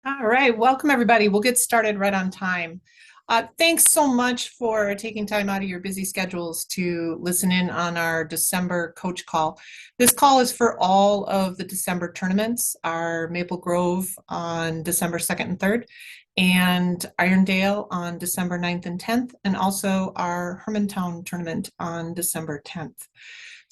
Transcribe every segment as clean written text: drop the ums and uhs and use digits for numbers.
All right, welcome everybody. We'll get started right on time. Thanks so much for taking time out of your busy schedules to listen in on our December coach call. This call is for all of the December tournaments, our Maple Grove on December 2nd and 3rd, and Irondale on December 9th and 10th, and also our Hermantown tournament on December 10th.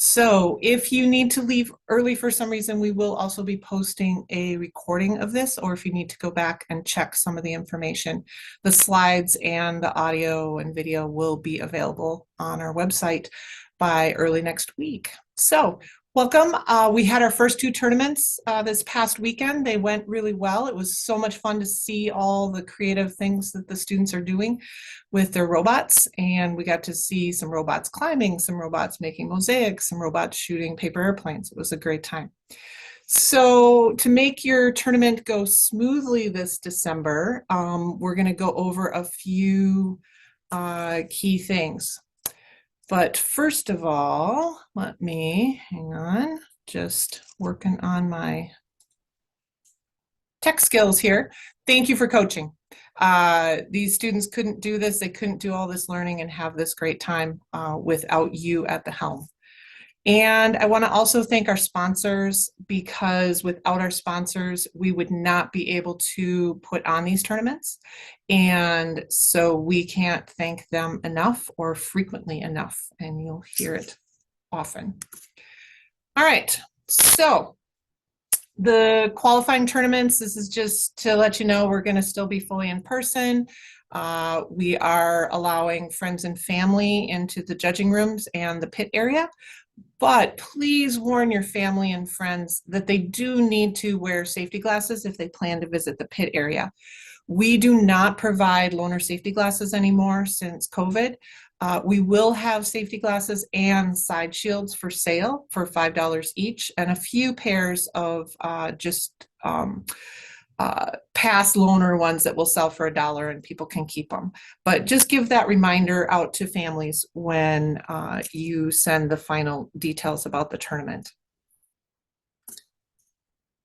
So if you need to leave early for some reason, we will also be posting a recording of this, or if you need to go back and check some of the information, the slides and the audio and video will be available on our website by early next week. So welcome. We had our first two tournaments this past weekend. They went really well. It was so much fun to see all the creative things that the students are doing with their robots. And we got to see some robots climbing, some robots making mosaics, some robots shooting paper airplanes. It was a great time. So to make your tournament go smoothly this December, we're going to go over a few key things. But first of all, let me, hang on, just working on my tech skills here. Thank you for coaching. These students couldn't do this. They couldn't do all this learning and have this great time without you at the helm. And I want to also thank our sponsors, because without our sponsors, we would not be able to put on these tournaments. And so we can't thank them enough or frequently enough, and you'll hear it often. All right, so the qualifying tournaments, this is just to let you know we're going to still be fully in person. We are allowing friends and family into the judging rooms and the pit area. But please warn your family and friends that they do need to wear safety glasses if they plan to visit the pit area. We do not provide loaner safety glasses anymore since COVID. We will have safety glasses and side shields for sale for $5 each, and a few pairs of past loaner ones that will sell for $1 and people can keep them. But just give that reminder out to families when you send the final details about the tournament.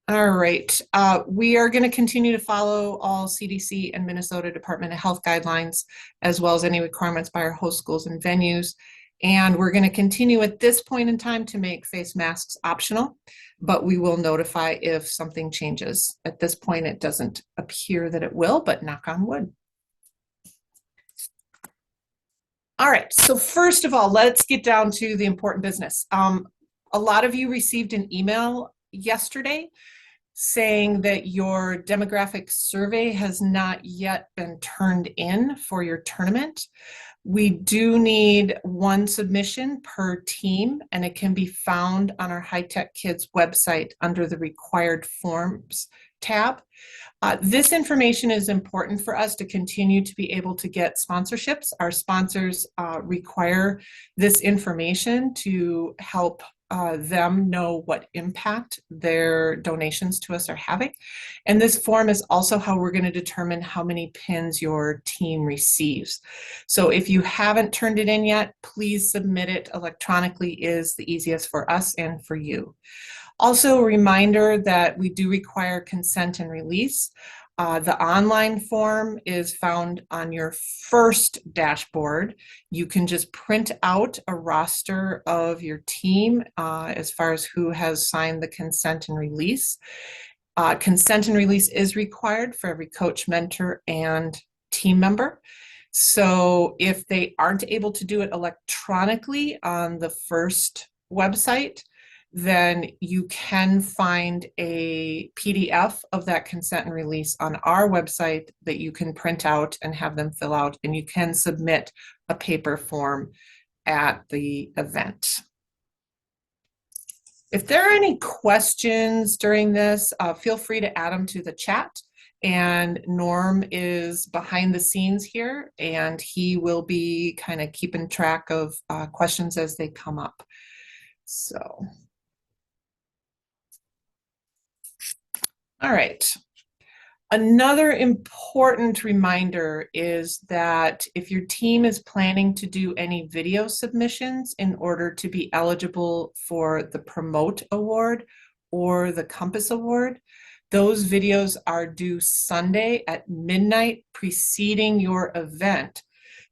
All right, we are going to continue to follow all CDC and Minnesota Department of Health guidelines, as well as any requirements by our host schools and venues. And we're going to continue at this point in time to make face masks optional, but we will notify if something changes. At this point, it doesn't appear that it will, but knock on wood. All right, so first of all, let's get down to the important business. A lot of you received an email yesterday saying that your demographic survey has not yet been turned in for your tournament. We do need one submission per team, and it can be found on our High Tech Kids website under the required forms tab. This information is important for us to continue to be able to get sponsorships. Our sponsors require this information to help them know what impact their donations to us are having. And this form is also how we're going to determine how many pins your team receives. So if you haven't turned it in yet, please submit it electronically is the easiest for us and for you. Also, a reminder that we do require consent and release. The online form is found on your first dashboard. You can just print out a roster of your team as far as who has signed the consent and release. Consent and release is required for every coach, mentor, and team member. So if they aren't able to do it electronically on the first website, then you can find a PDF of that consent and release on our website that you can print out and have them fill out, and you can submit a paper form at the event. If there are any questions during this, feel free to add them to the chat. And Norm is behind the scenes here, and he will be kind of keeping track of questions as they come up. So. All right. Another important reminder is that if your team is planning to do any video submissions in order to be eligible for the Promote Award or the Compass Award, Those videos are due Sunday at midnight preceding your event.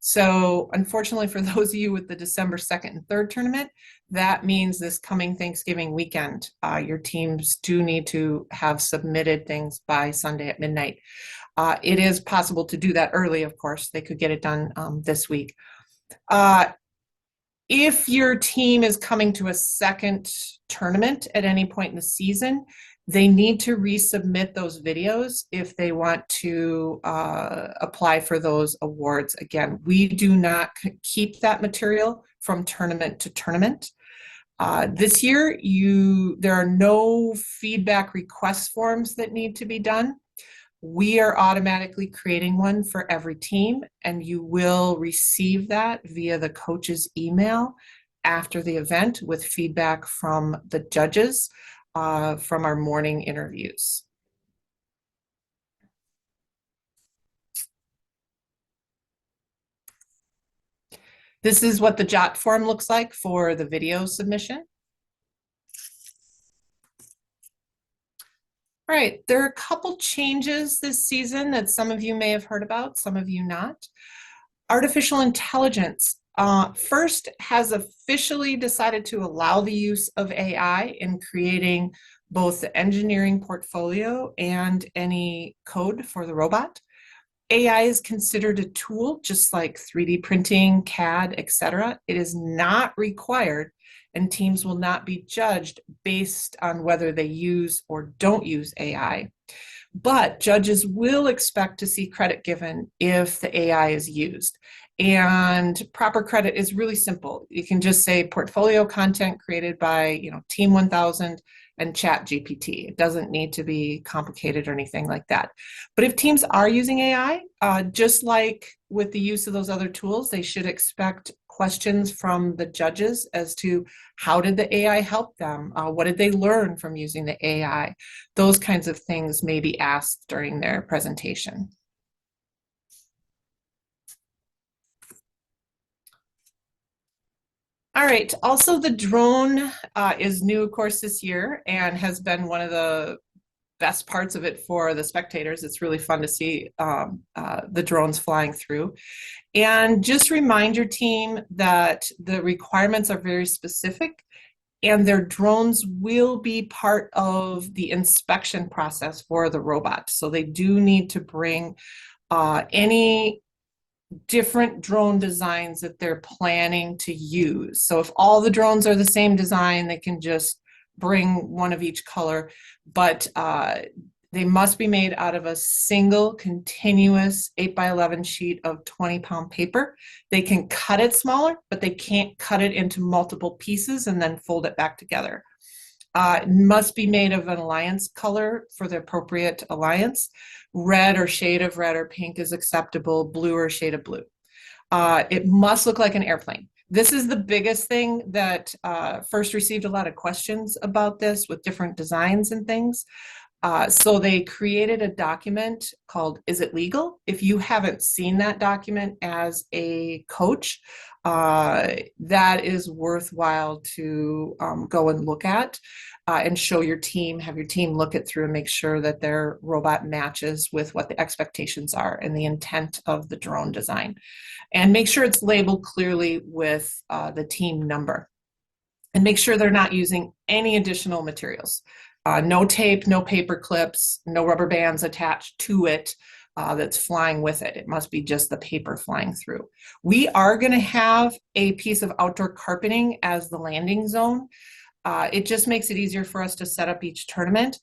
So unfortunately for those of you with the December 2nd and 3rd tournament, that means this coming Thanksgiving weekend, your teams do need to have submitted things by Sunday at midnight. It is possible to do that early, of course. They could get it done this week. If your team is coming to a second tournament at any point in the season, they need to resubmit those videos if they want to apply for those awards. Again, we do not keep that material from tournament to tournament. This year, there are no feedback request forms that need to be done. We are automatically creating one for every team, and you will receive that via the coach's email after the event with feedback from the judges from our morning interviews. This is what the JOT form looks like for the video submission. All right, there are a couple changes this season that some of you may have heard about, some of you not. Artificial intelligence first has officially decided to allow the use of AI in creating both the engineering portfolio and any code for the robot. AI is considered a tool just like 3D printing, CAD, etc. It is not required, and teams will not be judged based on whether they use or don't use AI. But judges will expect to see credit given if the AI is used. And proper credit is really simple. You can just say portfolio content created by, Team 1000 and Chat GPT. It doesn't need to be complicated or anything like that. But if teams are using AI, just like with the use of those other tools, they should expect questions from the judges as to how did the AI help them? What did they learn from using the AI? Those kinds of things may be asked during their presentation. All right, also the drone is new, of course, this year and has been one of the best parts of it for the spectators. It's really fun to see the drones flying through. And just remind your team that the requirements are very specific and their drones will be part of the inspection process for the robot. So they do need to bring any different drone designs that they're planning to use. So if all the drones are the same design, they can just bring one of each color, but they must be made out of a single continuous 8x11 sheet of 20-pound paper. They can cut it smaller, but they can't cut it into multiple pieces and then fold it back together. It must be made of an alliance color for the appropriate alliance. Red or shade of red or pink is acceptable, blue or shade of blue. It must look like an airplane. This is the biggest thing that first received a lot of questions about this with different designs and things. So they created a document called Is It Legal? If you haven't seen that document as a coach, that is worthwhile to go and look at and show your team, have your team look it through and make sure that their robot matches with what the expectations are and the intent of the drone design. And make sure it's labeled clearly with the team number. And make sure they're not using any additional materials. No tape, no paper clips, no rubber bands attached to it that's flying with it. It must be just the paper flying through. We are going to have a piece of outdoor carpeting as the landing zone. It just makes it easier for us to set up each tournament,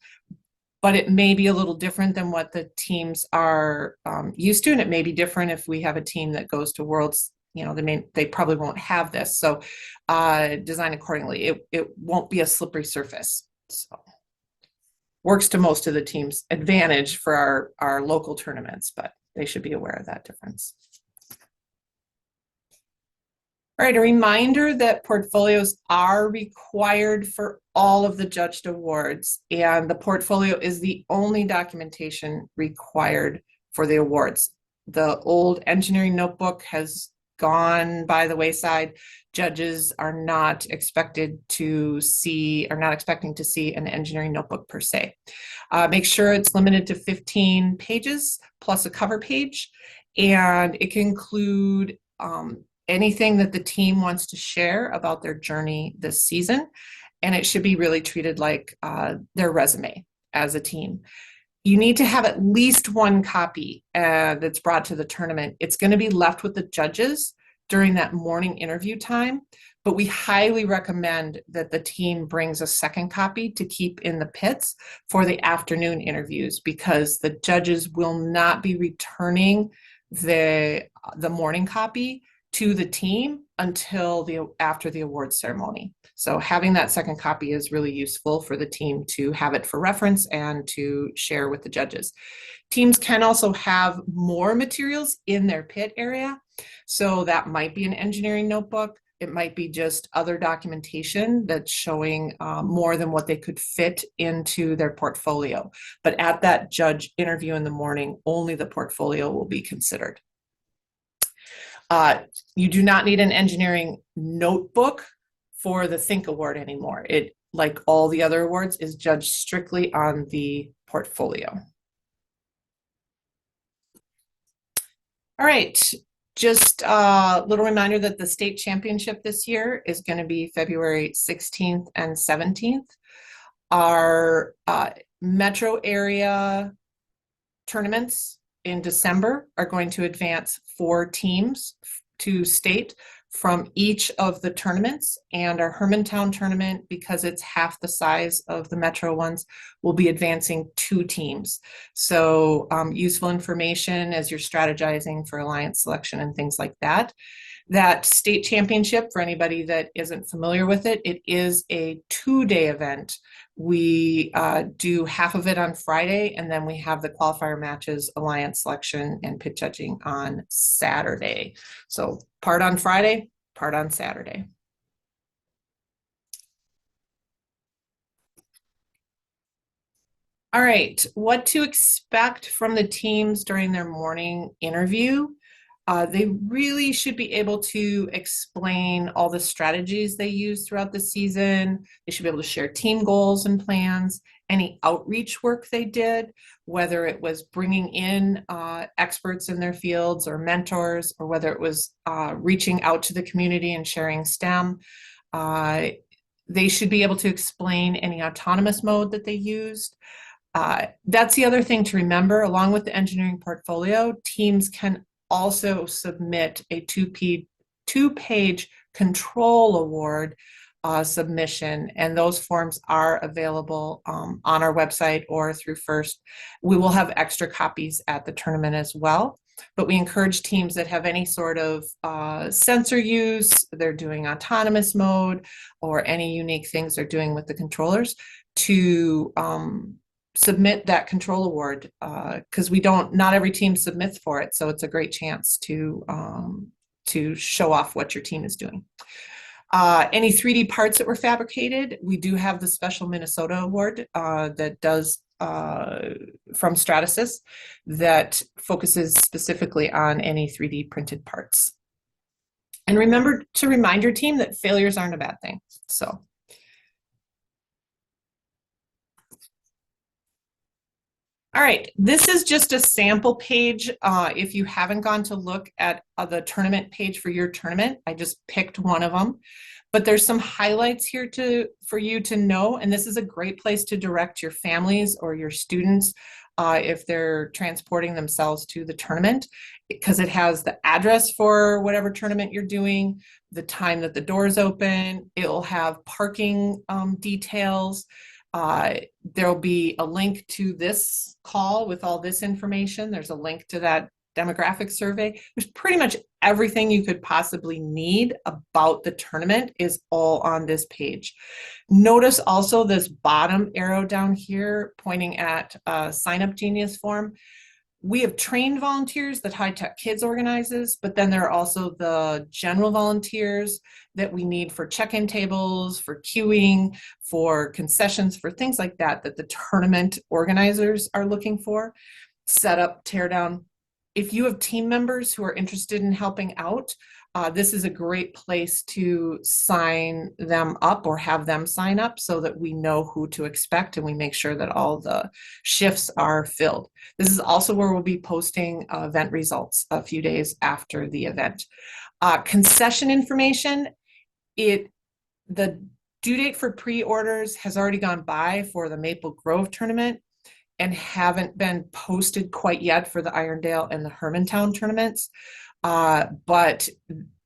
but it may be a little different than what the teams are used to, and it may be different if we have a team that goes to Worlds. They probably won't have this, so design accordingly. It won't be a slippery surface. So works to most of the team's advantage for our local tournaments, but they should be aware of that difference. All right, a reminder that portfolios are required for all of the judged awards, and the portfolio is the only documentation required for the awards. The old engineering notebook has gone by the wayside. Judges are not expecting to see an engineering notebook per se. Make sure it's limited to 15 pages plus a cover page, and it can include anything that the team wants to share about their journey this season, and it should be really treated like their resume as a team. You need to have at least one copy that's brought to the tournament. It's going to be left with the judges during that morning interview time, but we highly recommend that the team brings a second copy to keep in the pits for the afternoon interviews, because the judges will not be returning the morning copy to the team until after the awards ceremony. So having that second copy is really useful for the team to have it for reference and to share with the judges. Teams can also have more materials in their pit area. So that might be an engineering notebook. It might be just other documentation that's showing more than what they could fit into their portfolio. But at that judge interview in the morning, only the portfolio will be considered. You do not need an engineering notebook for the Think Award anymore. It, like all the other awards, is judged strictly on the portfolio. All right, just a little reminder that the state championship this year is going to be February 16th and 17th. Our metro area tournaments in December are going to advance 4 teams to state from each of the tournaments, and our Hermantown tournament, because it's half the size of the metro ones, will be advancing 2 teams. So useful information as you're strategizing for alliance selection and things like that. That state championship, for anybody that isn't familiar with it, it is a 2-day event. We do half of it on Friday, and then we have the qualifier matches, alliance selection, and pit judging on Saturday. So part on Friday, part on Saturday. All right, what to expect from the teams during their morning interview. They really should be able to explain all the strategies they use throughout the season. They should be able to share team goals and plans, any outreach work they did, whether it was bringing in experts in their fields or mentors, or whether it was reaching out to the community and sharing STEM. They should be able to explain any autonomous mode that they used. That's the other thing to remember. Along with the engineering portfolio, teams can also submit a 2-page control award submission, and those forms are available on our website or through FIRST. We will have extra copies at the tournament as well, but we encourage teams that have any sort of sensor use, they're doing autonomous mode, or any unique things they're doing with the controllers, to submit that control award, because not every team submits for it, so it's a great chance to show off what your team is doing. Any 3D parts that were fabricated, we do have the special Minnesota award that does from Stratasys that focuses specifically on any 3D printed parts. And remember to remind your team that failures aren't a bad thing. So. All right, this is just a sample page. If you haven't gone to look at the tournament page for your tournament, I just picked one of them. But there's some highlights here for you to know, and this is a great place to direct your families or your students if they're transporting themselves to the tournament, because it has the address for whatever tournament you're doing, the time that the doors open, it'll have parking details. There'll be a link to this call with all this information. There's a link to that demographic survey. There's pretty much everything you could possibly need about the tournament is all on this page. Notice also this bottom arrow down here pointing at Sign Up Genius form. We have trained volunteers that High Tech Kids organizes, but then there are also the general volunteers that we need for check-in tables, for queuing, for concessions, for things like that, that the tournament organizers are looking for. Setup, tear down. If you have team members who are interested in helping out, this is a great place to sign them up or have them sign up so that we know who to expect and we make sure that all the shifts are filled. This is also where we'll be posting event results a few days after the event. Concession information, the due date for pre-orders has already gone by for the Maple Grove tournament and haven't been posted quite yet for the Irondale and the Hermantown tournaments. But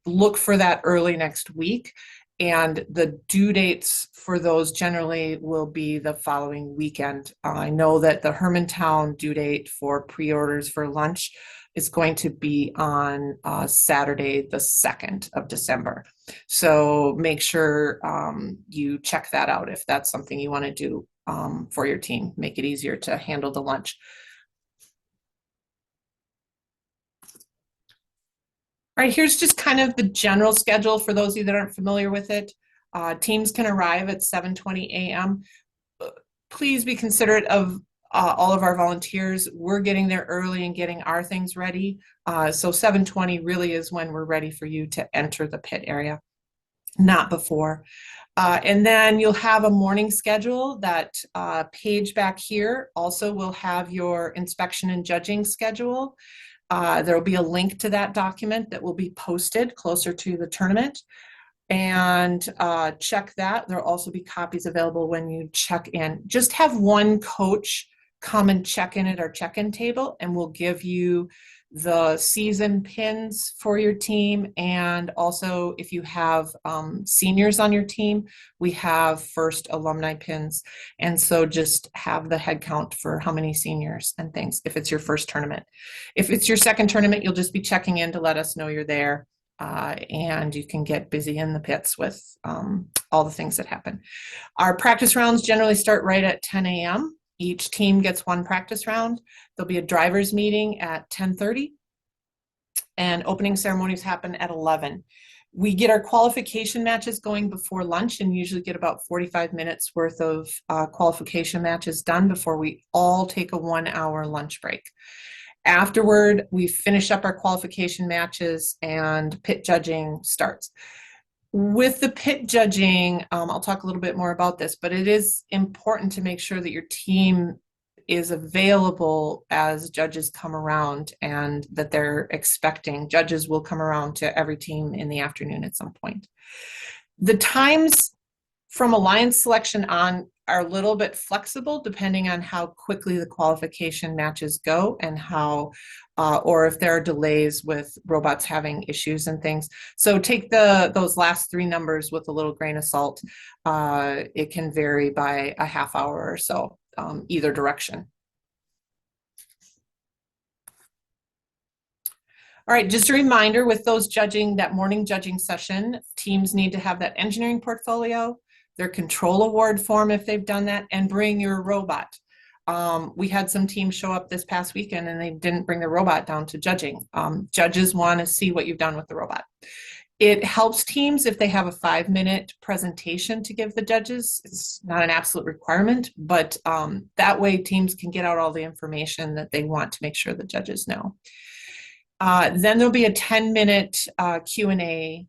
look for that early next week. And the due dates for those generally will be the following weekend. I know that the Hermantown due date for pre-orders for lunch is going to be on Saturday, the 2nd of December. So make sure you check that out if that's something you want to do for your team, make it easier to handle the lunch. All right, here's just kind of the general schedule for those of you that aren't familiar with it. Teams can arrive at 7:20 a.m. Please be considerate of all of our volunteers. We're getting there early and getting our things ready. So 7:20 really is when we're ready for you to enter the pit area, not before. And then you'll have a morning schedule. That page back here also will have your inspection and judging schedule. There will be a link to that document that will be posted closer to the tournament. And check that. There'll also be copies available when you check in. Just have one coach come and check in at our check-in table, and we'll give you the season pins for your team. And also, if you have seniors on your team, we have first alumni pins. And so just have the head count for how many seniors and things if it's your first tournament. If it's your second tournament, you'll just be checking in to let us know you're there. And you can get busy in the pits with all the things that happen. Our practice rounds generally start right at 10 a.m. Each team gets one practice round. There'll be a driver's meeting at 10:30, and opening ceremonies happen at 11. We get our qualification matches going before lunch and usually get about 45 minutes worth of qualification matches done before we all take a 1-hour lunch break. Afterward, we finish up our qualification matches and pit judging starts. With the pit judging, I'll talk a little bit more about this, but it is important to make sure that your team is available as judges come around and that they're expecting. Judges will come around to every team in the afternoon at some point. The times from alliance selection on are a little bit flexible depending on how quickly the qualification matches go and how, or if there are delays with robots having issues and things. So take those last 3 numbers with a little grain of salt. It can vary by a half hour or so, either direction. All right, just a reminder with those judging, that morning judging session, teams need to have that engineering portfolio, their control award form if they've done that, and bring your robot. We had some teams show up this past weekend and they didn't bring their robot down to judging. Judges want to see what you've done with the robot. It helps teams if they have a 5-minute presentation to give the judges. It's not an absolute requirement, but that way teams can get out all the information that they want to make sure the judges know. Then there'll be a 10-minute Q&A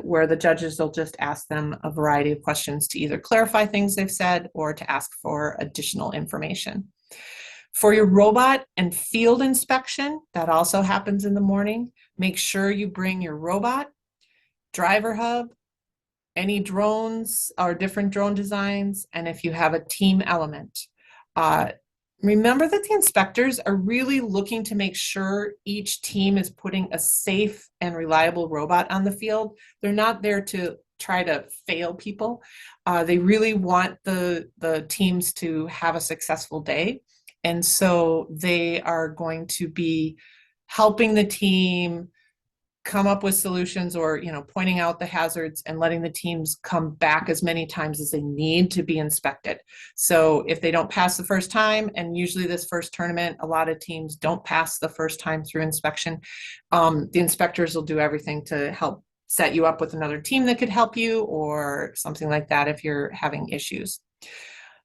where the judges will just ask them a variety of questions to either clarify things they've said or to ask for additional information. For your robot and field inspection, that also happens in the morning. Make sure you bring your robot, driver hub, any drones or different drone designs, and if you have a team element. Remember that the inspectors are really looking to make sure each team is putting a safe and reliable robot on the field. They're not there to try to fail people. They really want the teams to have a successful day. And so they are going to be helping the team come up with solutions or, pointing out the hazards and letting the teams come back as many times as they need to be inspected. So if they don't pass the first time, and usually this first tournament, a lot of teams don't pass the first time through inspection, the inspectors will do everything to help set you up with another team that could help you or something like that if you're having issues.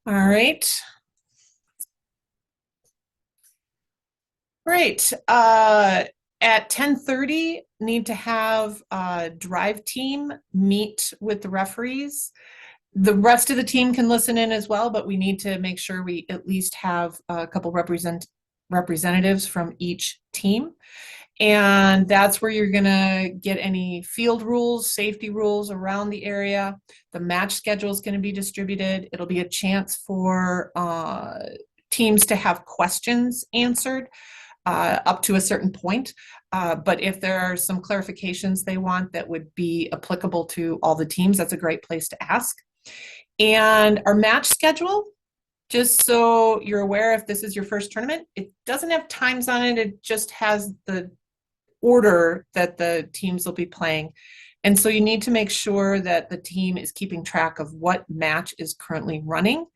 All right. Great. At 10:30, need to have a drive team meet with the referees. The rest of the team can listen in as well, but we need to make sure we at least have a couple representatives from each team. And that's where you're going to get any field rules, safety rules around the area. The match schedule is going to be distributed. It'll be a chance for teams to have questions answered up to a certain point. But if there are some clarifications they want that would be applicable to all the teams, that's a great place to ask. And our match schedule, just so you're aware, if this is your first tournament, it doesn't have times on it. It just has the order that the teams will be playing. And so you need to make sure that the team is keeping track of what match is currently running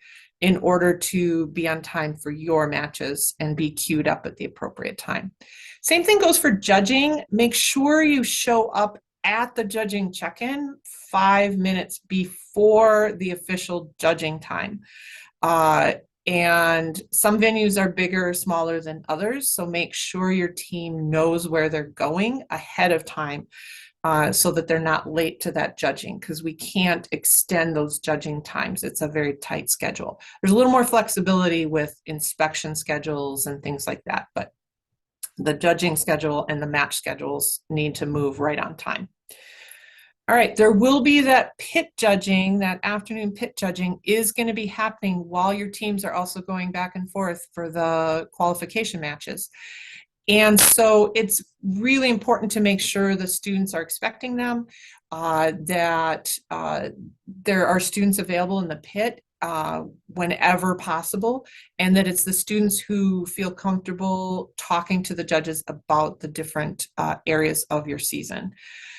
in order to be on time for your matches and be queued up at the appropriate time. Same thing goes for judging. Make sure you show up at the judging check-in 5 minutes before the official judging time. And some venues are bigger or smaller than others, so make sure your team knows where they're going ahead of time so that they're not late to that judging, because we can't extend those judging times. It's a very tight schedule. There's a little more flexibility with inspection schedules and things like that, but the judging schedule and the match schedules need to move right on time. All right, there will be that pit judging, that afternoon pit judging is going to be happening while your teams are also going back and forth for the qualification matches. And so it's really important to make sure the students are expecting them, that there are students available in the pit whenever possible, and that it's the students who feel comfortable talking to the judges about the different areas of your season.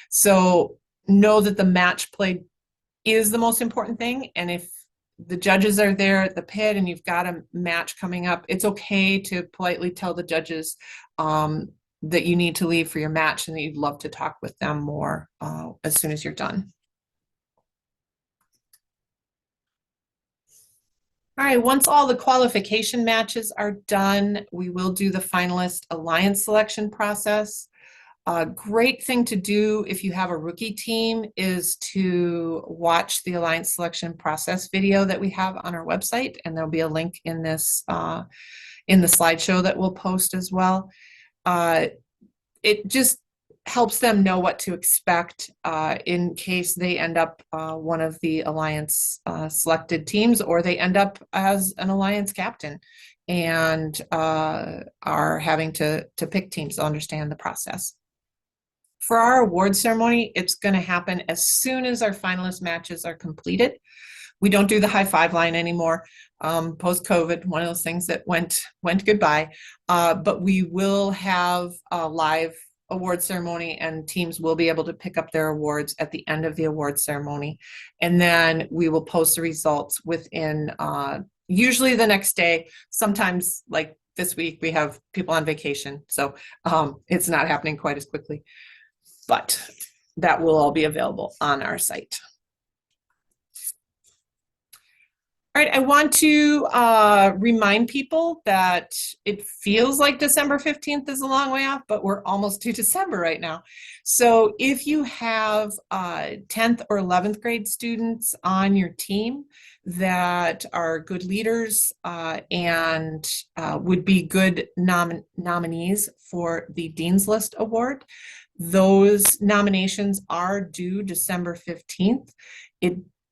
So know that the match play is the most important thing. And if the judges are there at the pit and you've got a match coming up, it's okay to politely tell the judges that you need to leave for your match and that you'd love to talk with them more as soon as you're done. All right, once all the qualification matches are done, we will do the finalist alliance selection process. A great thing to do if you have a rookie team is to watch the alliance selection process video that we have on our website, and there'll be a link in this in the slideshow that we'll post as well. It just helps them know what to expect in case they end up one of the alliance selected teams, or they end up as an alliance captain and are having to pick teams to understand the process. For our award ceremony, it's going to happen as soon as our finalist matches are completed. We don't do the high five line anymore. Post-COVID, one of those things that went goodbye. But we will have a live award ceremony, and teams will be able to pick up their awards at the end of the award ceremony. And then we will post the results within usually the next day. Sometimes, like this week, we have people on vacation, so it's not happening quite as quickly. But that will all be available on our site. All right, I want to remind people that it feels like December 15th is a long way off, but we're almost to December right now. So if you have 10th or 11th grade students on your team that are good leaders and would be good nominees for the Dean's List Award, those nominations are due December 15th.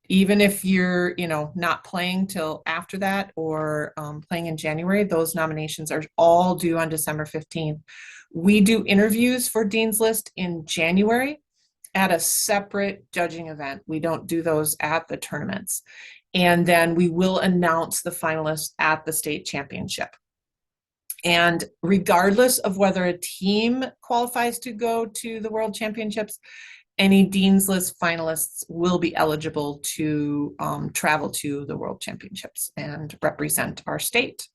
Even if you're, not playing till after that or playing in January, those nominations are all due on December 15th. We do interviews for Dean's List in January at a separate judging event. We don't do those at the tournaments. And then we will announce the finalists at the state championship. And regardless of whether a team qualifies to go to the World Championships, any Dean's List finalists will be eligible to travel to the World Championships and represent our state.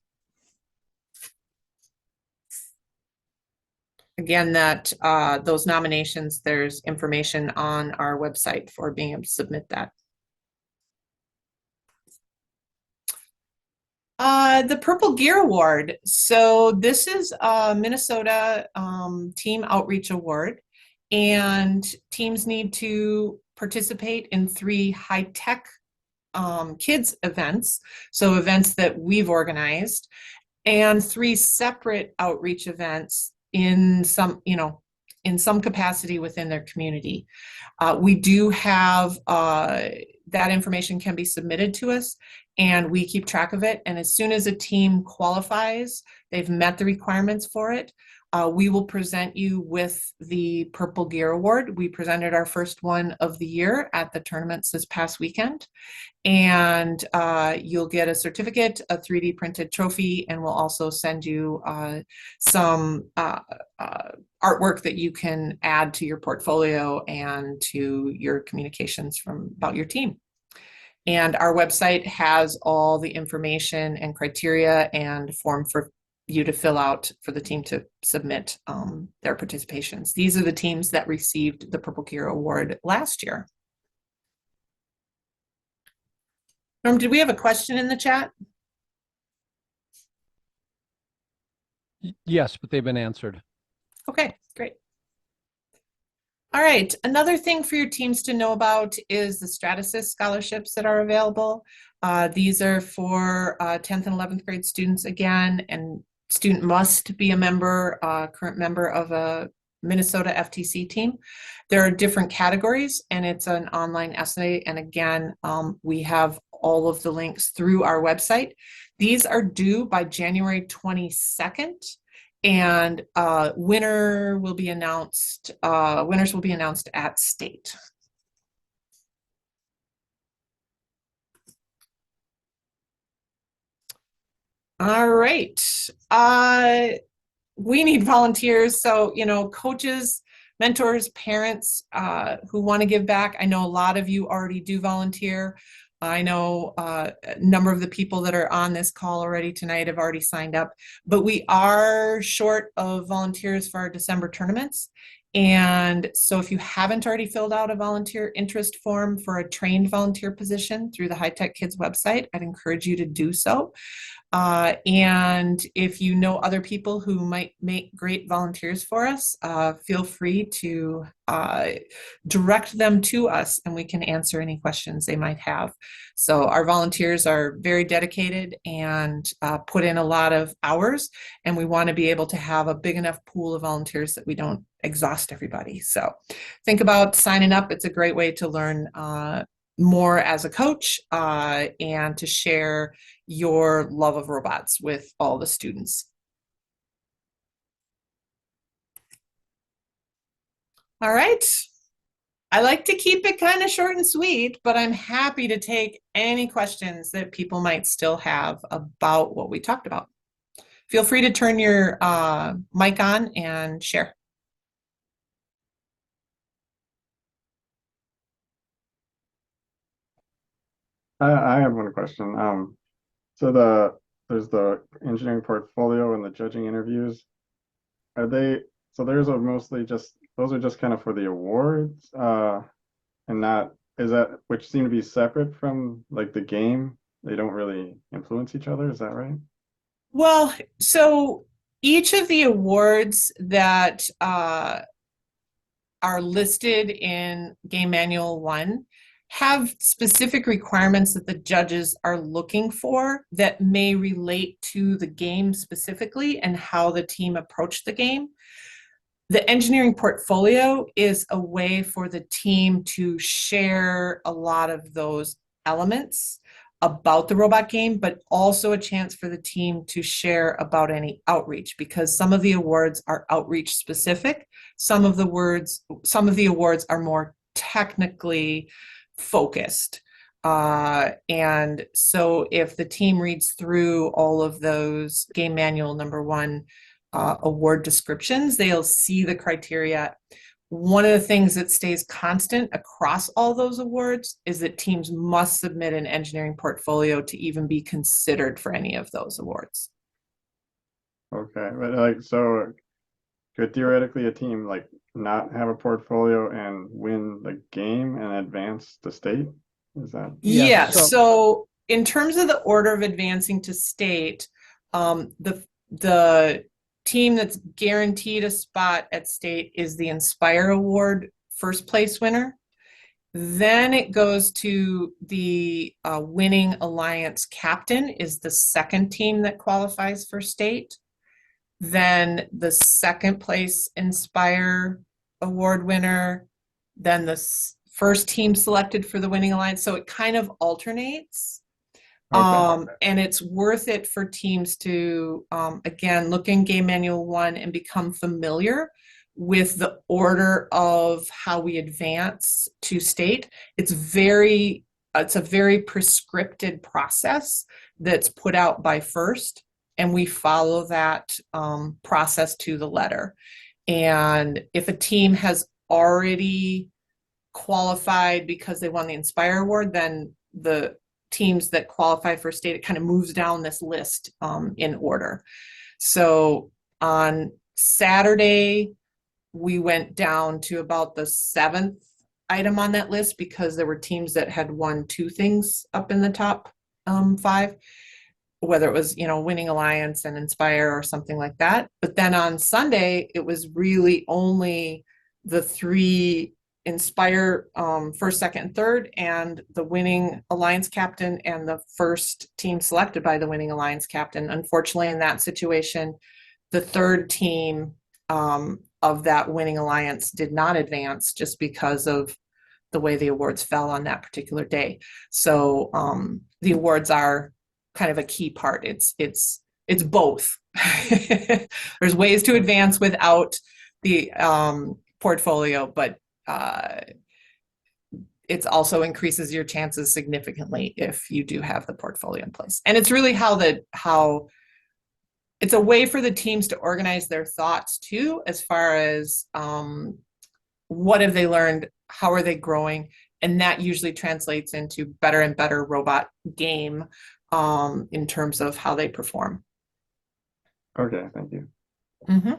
Again, those nominations, there's information on our website for being able to submit that. The Purple Gear Award. So this is a Minnesota Team Outreach Award, and teams need to participate in three high-tech kids events, so events that we've organized, and three separate outreach events in some capacity within their community. We do have that information can be submitted to us, and we keep track of it. And as soon as a team qualifies, they've met the requirements for it, we will present you with the Purple Gear Award. We presented our first one of the year at the tournaments this past weekend. And you'll get a certificate, a 3D printed trophy, and we'll also send you some artwork that you can add to your portfolio and to your communications about your team. And our website has all the information and criteria and form for you to fill out for the team to submit their participations. These are the teams that received the Purple Gear Award last year. Norm, did we have a question in the chat? Yes, but they've been answered. Okay, great. All right, another thing for your teams to know about is the Stratasys scholarships that are available. These are for 10th and 11th grade students again, and student must be a member, current member of a Minnesota FTC team. There are different categories, and it's an online essay. And again, we have all of the links through our website. These are due by January 22nd. And winners will be announced at state. All right. We need volunteers. So, coaches, mentors, parents who want to give back. I know a lot of you already do volunteer. I know a number of the people that are on this call already tonight have already signed up, but we are short of volunteers for our December tournaments. And so if you haven't already filled out a volunteer interest form for a trained volunteer position through the High Tech Kids website, I'd encourage you to do so. And if you know other people who might make great volunteers for us, feel free to direct them to us and we can answer any questions they might have. So our volunteers are very dedicated and put in a lot of hours, and we want to be able to have a big enough pool of volunteers that we don't exhaust everybody. So think about signing up. It's a great way to learn more as a coach and to share your love of robots with all the students. All right. I like to keep it kind of short and sweet, but I'm happy to take any questions that people might still have about what we talked about. Feel free to turn your mic on and share. I have one question. So there's the engineering portfolio and the judging interviews. Are they, so those are mostly just, those are just kind of for the awards, and not, is that, which seem to be separate from like the game? They don't really influence each other, is that right? Well, so each of the awards that are listed in Game Manual 1 have specific requirements that the judges are looking for that may relate to the game specifically and how the team approached the game. The engineering portfolio is a way for the team to share a lot of those elements about the robot game, but also a chance for the team to share about any outreach, because some of the awards are outreach specific. Some of the awards are more technically focused. And so if the team reads through all of those Game Manual #1 award descriptions, they'll see the criteria. One of the things that stays constant across all those awards is that teams must submit an engineering portfolio to even be considered for any of those awards. Okay, but like, so could theoretically a team like not have a portfolio and win the game and advance to state? Is that? Yeah, so in terms of the order of advancing to state, the team that's guaranteed a spot at state is the Inspire Award first place winner. Then it goes to the winning alliance captain is the second team that qualifies for state. Then the second place Inspire Award winner, then the first team selected for the winning alliance. So it kind of alternates. Okay. And it's worth it for teams to, again, look in Game Manual 1 and become familiar with the order of how we advance to state. It's a very prescripted process that's put out by FIRST, and we follow that process to the letter. And if a team has already qualified because they won the Inspire Award, then the teams that qualify for state, it kind of moves down this list in order. So on Saturday, we went down to about the 7th item on that list because there were teams that had won 2 things up in the top 5, whether it was, winning alliance and Inspire or something like that. But then on Sunday, it was really only the 3 Inspire first, second, and third, and the winning alliance captain and the first team selected by the winning alliance captain. Unfortunately, in that situation, the third team of that winning alliance did not advance just because of the way the awards fell on that particular day. So the awards are kind of a key part. It's both. There's ways to advance without the portfolio, but it also increases your chances significantly if you do have the portfolio in place. And it's really how it's a way for the teams to organize their thoughts too, as far as what have they learned, how are they growing, and that usually translates into better and better robot game in terms of how they perform. Okay, thank you. Mm-hmm.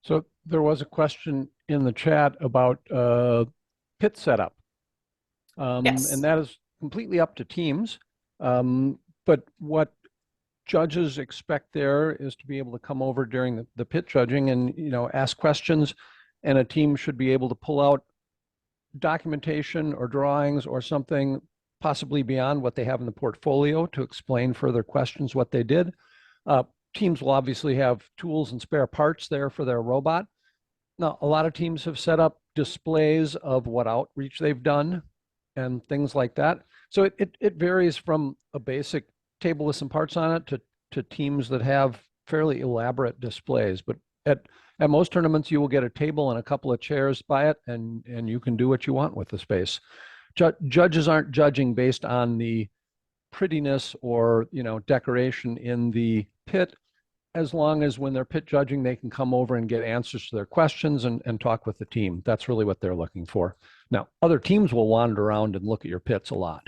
So there was a question in the chat about pit setup. Yes. And that is completely up to teams. But what judges expect there is to be able to come over during the pit judging and, ask questions, and a team should be able to pull out documentation or drawings or something possibly beyond what they have in the portfolio to explain further questions what they did. Teams will obviously have tools and spare parts there for their robot. Now, a lot of teams have set up displays of what outreach they've done and things like that. So it varies from a basic table with some parts on it to teams that have fairly elaborate displays. But at most tournaments, you will get a table and a couple of chairs by it, and you can do what you want with the space. Judges aren't judging based on the prettiness or decoration in the pit, as long as when they're pit judging, they can come over and get answers to their questions and talk with the team. That's really what they're looking for. Now, other teams will wander around and look at your pits a lot.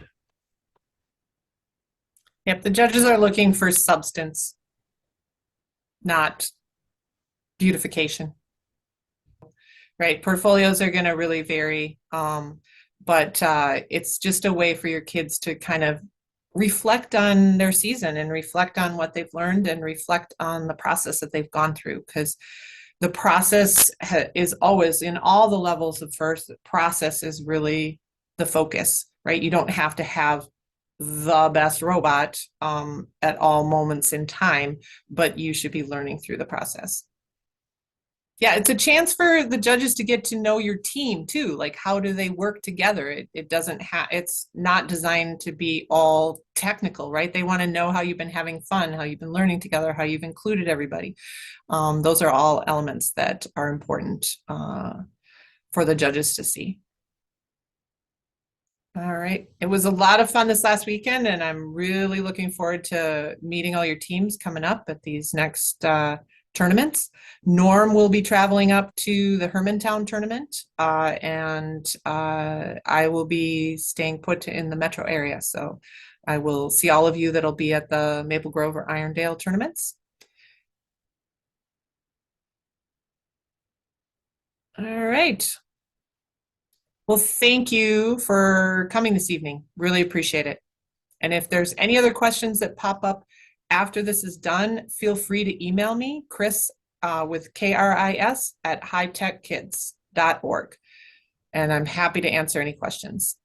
Yep, the judges are looking for substance, not beautification. Right, portfolios are going to really vary, but it's just a way for your kids to kind of reflect on their season and reflect on what they've learned and reflect on the process that they've gone through, because the process is always, in all the levels of FIRST, the process is really the focus, right? You don't have to have the best robot at all moments in time, but you should be learning through the process. Yeah, it's a chance for the judges to get to know your team too. Like, how do they work together? It's not designed to be all technical, right? They want to know how you've been having fun, how you've been learning together, how you've included everybody. Those are all elements that are important for the judges to see. All right. It was a lot of fun this last weekend, and I'm really looking forward to meeting all your teams coming up at these next tournaments. Norm will be traveling up to the Hermantown tournament, and I will be staying put in the metro area. So I will see all of you that'll be at the Maple Grove or Irondale tournaments. All right. Well, thank you for coming this evening. Really appreciate it. And if there's any other questions that pop up after this is done, feel free to email me, Chris, with KRIS at hightechkids.org. And I'm happy to answer any questions.